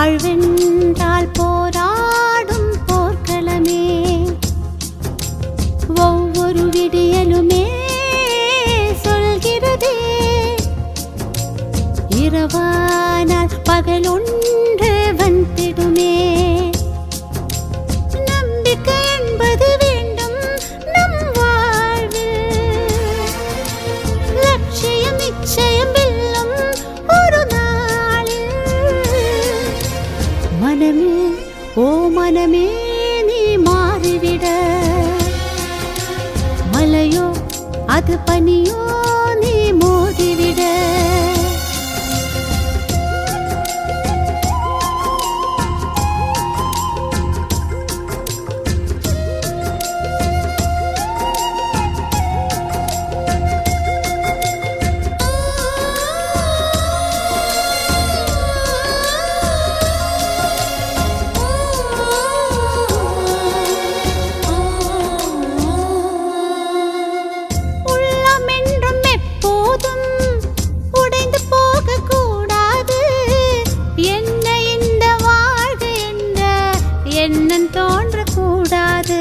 வாழ்வென்றால் போராடும் போர்க்களமே, ஒவ்வொரு விடியலுமே சொல்கிறதே, இரவானால் பகலொன்று வந்திடுமே. நம்பிக்கை என்பது வேண்டும் நம் வாழ்வில், லட்சியம் நிச்சயம் வெல்லும் ஒரு நாளில். மனமே ஓ மனமே நீ மாறிவிட, மலையோ அது பனியோ நீ மோதிவிட. எண்ணம் தோன்றக்கூடாது,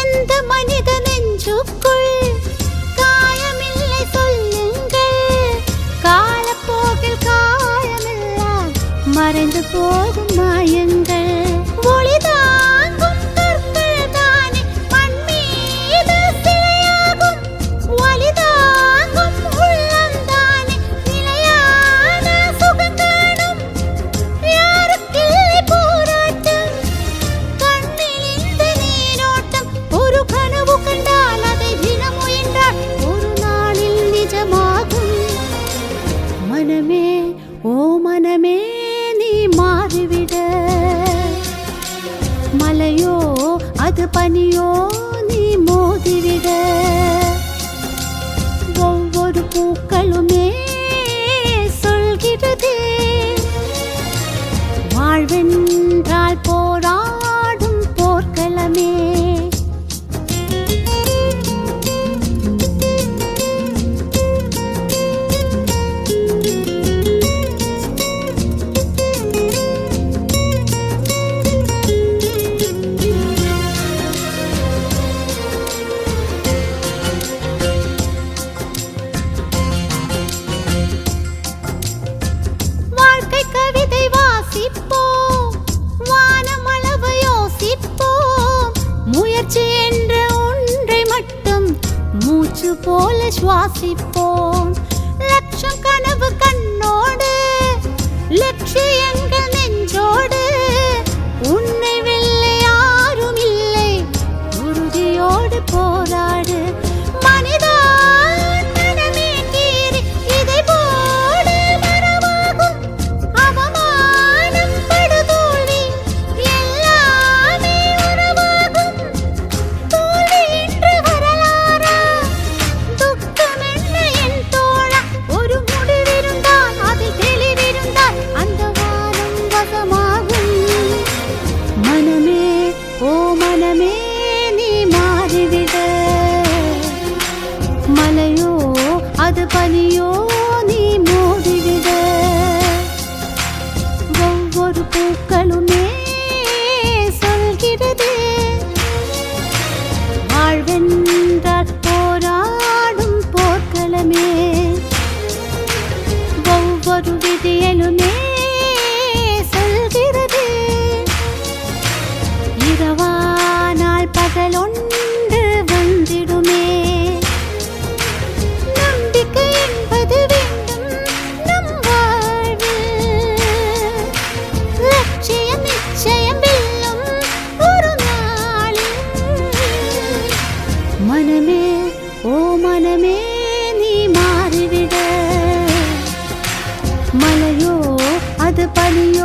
எந்த மனித நெஞ்சுக்குள் காயமில்லை சொல்லுங்கள். காலப்போக்கில் காயமெல்லாம் மறைந்து போகும் மாயங்கள். ஒளிதாங்கும் கற்கள் தானே மண் மீது சிலையாகும், ஒளிதாங்கும் உள்ளம் தானே நிலையான சுகம் காணும். யாருக்கில்லை போராட்டம், ஒரு கனவு கண்டால் அதை தினம் முயன்றால் ஒரு நாளில் நிஜமாகும். மனமே ஓ மனமே நீ மாறிவிட, மலையோ அது பனியோ நீ மோதிவிட. ஒவ்வொரு பூக்களுமே சொல்கிறதே, வாழ்வென்றால் போராடும் போர்க்களமே. வாழ்க்கை கவிதை வாசிப்போம், வானமளவு யோசிப்போம். முயற்சி என்ற ஒன்றை மட்டும் மூச்சு போல சுவாசிப்போம். லட்சம் கனவு கண்ணோடு, லட்சியங்கள் நெஞ்சோடு. உன்னை வெல்ல யாரும் இல்லை, உறுதியோடு போராடு. மனிதா மனமே கீறி இதை போடு மரமாகும். அவமானம் படுதோல்வி எல்லாமே உறவாகும். தோல்வி என்று வரலாறா, துக்கம் என்ன என் தோழா. ஒரு முடிவிருந்தால் அது தெளிவிருந்தால் அந்த வானம் வசமாகும். மனமே ஓ மனமே நீ மாறிவிட, மலையோ அது பனியோ நீ மோதிவிட. ஒவ்வொரு பூக்களுமே சொல்கிறதே, வாழ்வென்றால் போராடும் போர்க்களமே. ஒவ்வொரு விடியலுமே சொல்கிறதே, இரவானால் பகலொன்று வந்திடுமே. நம்பிக்கை என்பது வேண்டும் நம் வாழ்வில், லட்சியம் நிச்சயம் வெல்லும் ஒரு நாளில். மனமே ஓ மனமே நீ மாறிவிட, மலையோ அது பனியோ